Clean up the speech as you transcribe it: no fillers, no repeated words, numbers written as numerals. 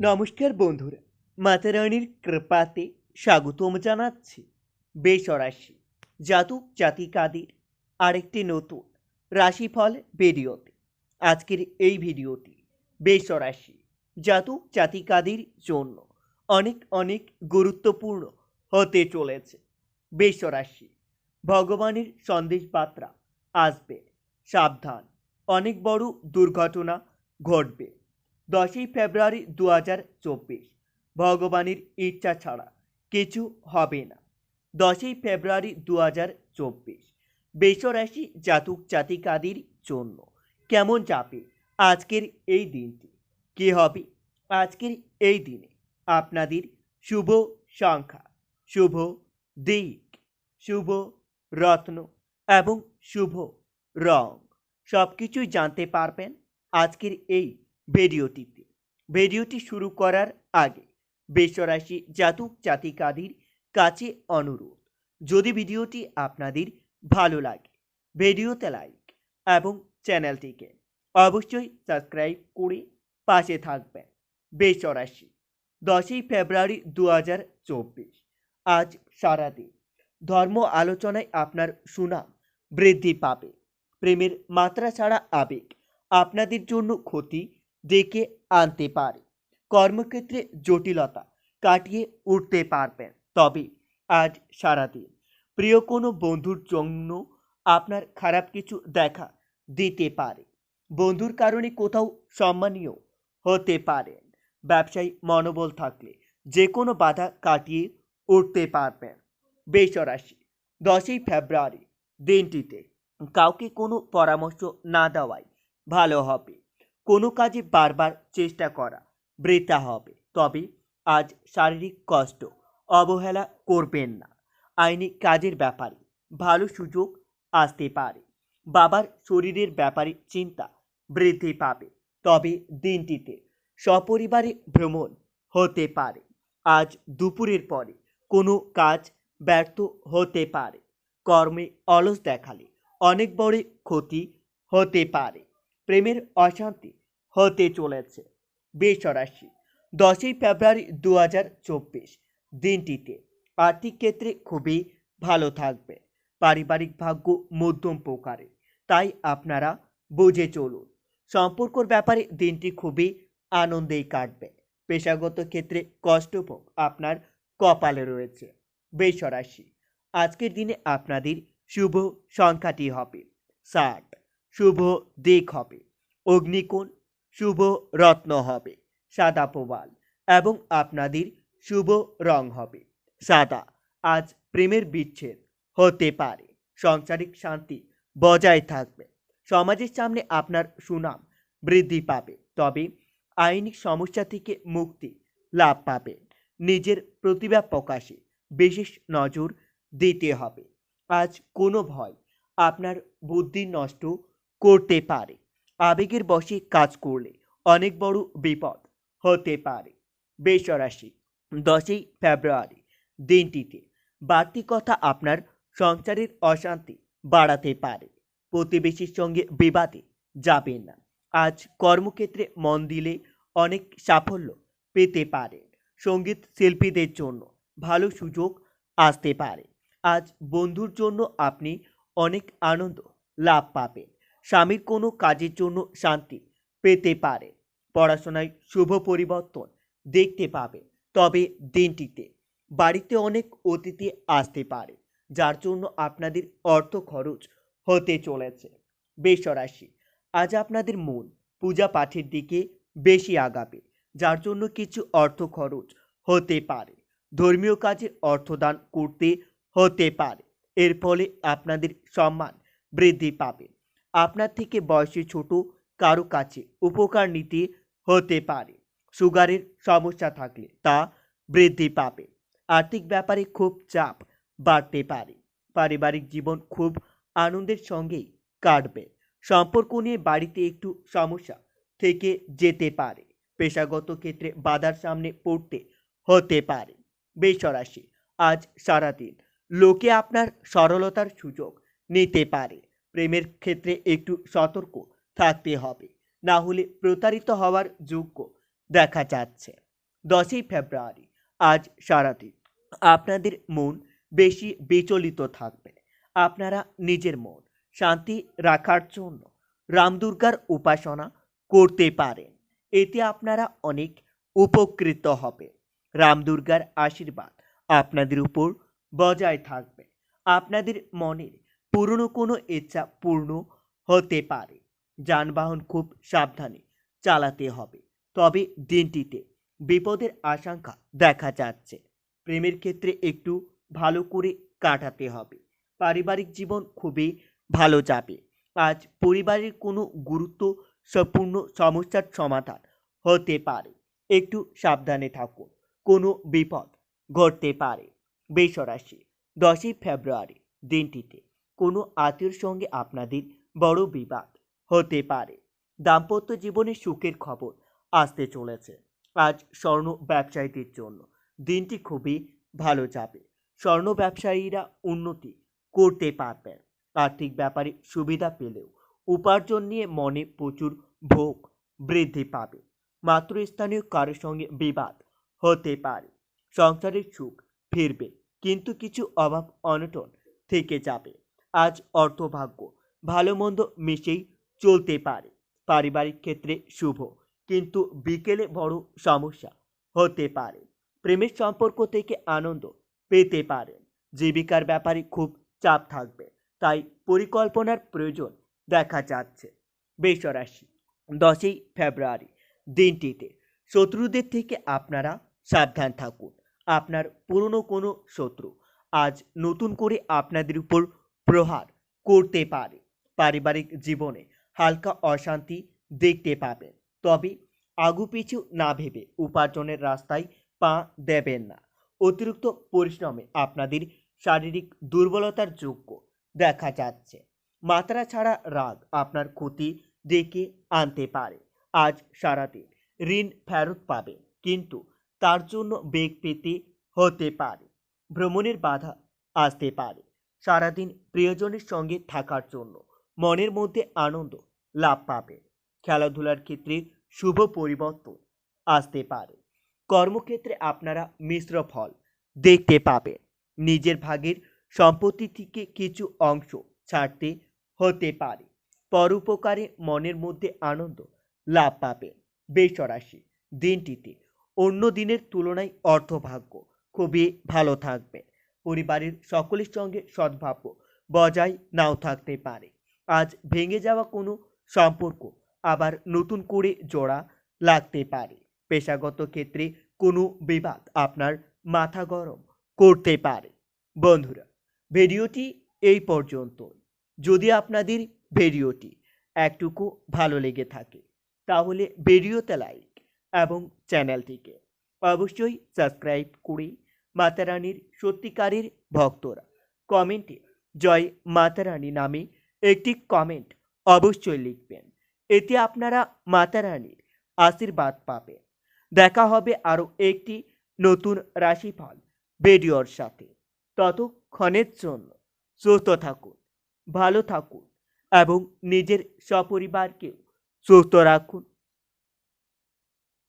নমস্কার বন্ধুরা, মাতা রানীর কৃপাতে স্বাগতম জানাচ্ছি বেসরাশি জাতক জাতিকাদের আরেকটি নতুন রাশিফল ভিডিওতে। আজকের এই ভিডিওটি বেসরাশি জাতক জাতিকাদের জন্য অনেক অনেক গুরুত্বপূর্ণ হতে চলেছে। বেসরাশি ভগবানের সন্দেশ বার্তা আসবে, সাবধান, অনেক বড় দুর্ঘটনা ঘটবে। 10ই ফেব্রুয়ারি 2024 ভগবানের ইচ্ছা ছাড়া কিছু হবে না। 10ই ফেব্রুয়ারি 2024 বেসরাশি জাতক জাতিকাদের জন্য কেমন যাবে আজকের এই দিনটি? কি হবে আজকের এই দিনে আপনাদের শুভ সংখ্যা, শুভ দিক, শুভ রত্ন এবং শুভ রং সব কিছুই জানতে পারবেন আজকের এই ভিডিওটিতে। ভিডিওটি শুরু করার আগে বেসরাশি জাতক জাতিকাদের কাছে অনুরোধ, যদি ভিডিওটি আপনাদের ভালো লাগে ভিডিওতে লাইক এবং চ্যানেলটিকে অবশ্যই সাবস্ক্রাইব করে পাশে থাকবেন। বেসরাশি 10ই ফেব্রুয়ারি 2024 আজ সারাদিন ধর্ম আলোচনায় আপনার সুনাম বৃদ্ধি পাবে। প্রেমের মাত্রা ছাড়া আবেগ আপনাদের জন্য ক্ষতি ডেকে আনতে পারে। কর্মক্ষেত্রে জটিলতা কাটিয়ে উঠতে পারবেন। তবে আজ সারাদিন প্রিয় কোনো বন্ধুর জন্য আপনার খারাপ কিছু দেখা দিতে পারে। বন্ধুর কারণে কোথাও সম্মানীয় হতে পারেন। ব্যবসায়ী মনোবল থাকলে যে কোনো বাধা কাটিয়ে উঠতে পারবেন। বেসরাশি 10ই ফেব্রুয়ারি দিনটিতে কাউকে কোনো পরামর্শ না দেওয়াই ভালো হবে। কোনো কাজে বারবার চেষ্টা করা বৃথা হবে। তবে আজ শারীরিক কষ্ট অবহেলা করবেন না। আইনি কাজের ব্যাপারে ভালো সুযোগ আসতে পারে। বাবার শরীরের ব্যাপারে চিন্তা বৃদ্ধি পাবে। তবে দিনটিতে সপরিবারে ভ্রমণ হতে পারে। আজ দুপুরের পরে কোনো কাজ ব্যর্থ হতে পারে। কর্মে অলস দেখালে অনেক বড় ক্ষতি হতে পারে। প্রেমের অশান্তি হতে চলেছে। বেসরাশি 10ই ফেব্রুয়ারি 2024 দিনটিতে আর্থিক ক্ষেত্রে খুবই ভালো থাকবে। পারিবারিক ভাগ্য মধ্যম প্রকারে, তাই আপনারা বুঝে চলুন। সম্পর্কর ব্যাপারে দিনটি খুবই আনন্দেই কাটবে। পেশাগত ক্ষেত্রে কষ্টভোগ আপনার কপালে রয়েছে। বেসরাশি আজকের দিনে আপনাদের শুভ সংখ্যাটি হবে 60, শুভ দিক হবে অগ্নিকোণ, শুভ রত্ন হবে সাদা প্রবাল এবং আপনাদের শুভ রং হবে সাদা। আজ প্রেমের বিচ্ছেদ হতে পারে। সাংসারিক শান্তি বজায় থাকবে। সমাজের সামনে আপনার সুনাম বৃদ্ধি পাবে। তবে আইনি সমস্যা থেকে মুক্তি লাভ পাবেন। নিজের প্রতিভা প্রকাশে বিশেষ নজর দিতে হবে। আজ কোনো ভয় আপনার বুদ্ধি নষ্ট করতে পারে। আবেগের বশে কাজ করলে অনেক বড় বিপদ হতে পারে। বেসরাশি 10ই ফেব্রুয়ারি দিনটিতে বাড়তি কথা আপনার সংসারের অশান্তি বাড়াতে পারে। প্রতিবেশীর সঙ্গে বিবাদে যাবেন না। আজ কর্মক্ষেত্রে মন দিলে অনেক সাফল্য পেতে পারেন। সঙ্গীত শিল্পীদের জন্য ভালো সুযোগ আসতে পারে। আজ বন্ধুর জন্য আপনি অনেক আনন্দ লাভ পাবেন। স্বামীর কোনো কাজের জন্য শান্তি পেতে পারে। পড়াশোনায় শুভ পরিবর্তন দেখতে পাবেন। তবে দিনটিতে বাড়িতে অনেক অতিথি আসতে পারে, যার জন্য আপনাদের অর্থ খরচ হতে চলেছে। বেসরাশি আজ আপনাদের মন পূজা পাঠের দিকে বেশি আগাবে, যার জন্য কিছু অর্থ খরচ হতে পারে। ধর্মীয় কাজে অর্থদান করতে হতে পারে। এর ফলে আপনাদের সম্মান বৃদ্ধি পাবে। আপনার থেকে বয়সে ছোট কারো কাছে উপকার নিতে হতে পারে। সুগারের সমস্যা থাকলে তা বৃদ্ধি পাবে। আর্থিক ব্যাপারে খুব চাপ বাড়তে পারে। পারিবারিক জীবন খুব আনন্দের সঙ্গেই কাটবে। সম্পর্ক নিয়ে বাড়িতে একটু সমস্যা থেকে যেতে পারে। পেশাগত ক্ষেত্রে বাধার সামনে পড়তে হতে পারে। বেসরাশি আজ সারাদিন লোকে আপনার সরলতার সুযোগ নিতে পারে। প্রেমের ক্ষেত্রে একটু সতর্ক থাকতে হবে, না হলে প্রতারিত হওয়ার যোগ্য দেখা যাচ্ছে। 10ই ফেব্রুয়ারি আজ সারাদিন আপনাদের মন বেশি বিচলিত থাকবে। আপনারা নিজের মন শান্তি রাখার জন্য রাম দুর্গার উপাসনা করতে পারেন। এতে আপনারা অনেক উপকৃত হবে। রাম দুর্গার আশীর্বাদ আপনাদের উপর বজায় থাকবে। আপনাদের মনের পুরনো কোনো ইচ্ছা পূর্ণ হতে পারে। যানবাহন খুব সাবধানে চালাতে হবে। তবে দিনটিতে বিপদের আশঙ্কা দেখা যাচ্ছে। প্রেমের ক্ষেত্রে একটু ভালো করে কাটাতে হবে। পারিবারিক জীবন খুবই ভালো যাবে। আজ পরিবারের কোনো গুরুত্বপূর্ণ সমস্যার সমাধান হতে পারে। একটু সাবধানে থাকুন, কোনো বিপদ ঘটতে পারে। বৃষরাশি 10ই ফেব্রুয়ারি দিনটিতে কোনো আত্মীয়র সঙ্গে আপনাদের বড় বিবাদ হতে পারে। দাম্পত্য জীবনে সুখের খবর আসতে চলেছে। আজ স্বর্ণ ব্যবসায়ীদের জন্য দিনটি খুবই ভালো যাবে। স্বর্ণ ব্যবসায়ীরা উন্নতি করতে পারবেন। আর্থিক ব্যাপারে সুবিধা পেলেও উপার্জন নিয়ে মনে প্রচুর ভোগ বৃদ্ধি পাবে। মাতৃস্থানীয় কারোর সঙ্গে বিবাদ হতে পারে। সংসারের সুখ ফিরবে, কিন্তু কিছু অভাব অনটন থেকে যাবে। আজ অর্থভাগ্য ভালো মন্দ মিশেই চলতে পারে। পারিবারিক ক্ষেত্রে শুভ, কিন্তু বিকেলে বড় সমস্যা হতে পারে। প্রেমের সম্পর্ক থেকে আনন্দ পেতে পারেন। জীবিকার ব্যাপারে খুব চাপ থাকবে, তাই পরিকল্পনার প্রয়োজন দেখা যাচ্ছে। বৃষরাশি 10ই ফেব্রুয়ারি দিনটিতে শত্রুদের থেকে আপনারা সাবধান থাকুন। আপনার পুরনো কোনো শত্রু আজ নতুন করে আপনাদের উপর প্রহার করতে পারে। পারিবারিক জীবনে হালকা অশান্তি দেখতে পাবেন। তবে আগুপিছু না ভেবে উপার্জনের রাস্তায় পা দেবেন না। অতিরিক্ত পরিশ্রমে আপনাদের শারীরিক দুর্বলতার যোগ্য দেখা যাচ্ছে। মাত্রা ছাড়া রাগ আপনার ক্ষতি ডেকে আনতে পারে। আজ সারাদিন ঋণ ফেরত পাবেন, কিন্তু তার জন্য বেগ পেতে হতে পারে। ভ্রমণের বাধা আসতে পারে। সারাদিন প্রিয়জনের সঙ্গে থাকার জন্য মনের মধ্যে আনন্দ লাভ পাবে। খেলাধুলার ক্ষেত্রে শুভ পরিবর্তন আসতে পারে। কর্মক্ষেত্রে আপনারা মিশ্র ফল দেখতে পাবেন। নিজের ভাগের সম্পত্তি থেকে কিছু অংশ ছাড়তে হতে পারে। পরোপকারে মনের মধ্যে আনন্দ লাভ পাবেন। বৃষরাশি দিনটিতে অন্য দিনের তুলনায় অর্থভাগ্য খুবই ভালো থাকবে। পরিবারের সকলের সঙ্গে সদ্ভাব বজায় নাও থাকতে পারে। আজ ভেঙে যাওয়া কোনো সম্পর্ক আবার নতুন করে জোড়া লাগতে পারে। পেশাগত ক্ষেত্রে কোনো বিবাদ আপনার মাথা গরম করতে পারে। বন্ধুরা, ভিডিওটি এই পর্যন্ত। যদি আপনাদের ভিডিওটি একটুকু ভালো লেগে থাকে তাহলে ভিডিওতে লাইক এবং চ্যানেলটিকে অবশ্যই সাবস্ক্রাইব করে মাতা রানীর সত্যিকারের ভক্তরা কমেন্টে জয় মাতা রানী নামে একটি কমেন্ট অবশ্যই লিখবেন। এতে আপনারা মাতা রানীর আশীর্বাদ পাবেন। দেখা হবে আরও একটি নতুন রাশিফল ভিডিওর সাথে। ততক্ষণের জন্য সুস্থ থাকুন, ভালো থাকুন এবং নিজের সপরিবারকেও সুস্থ রাখুন।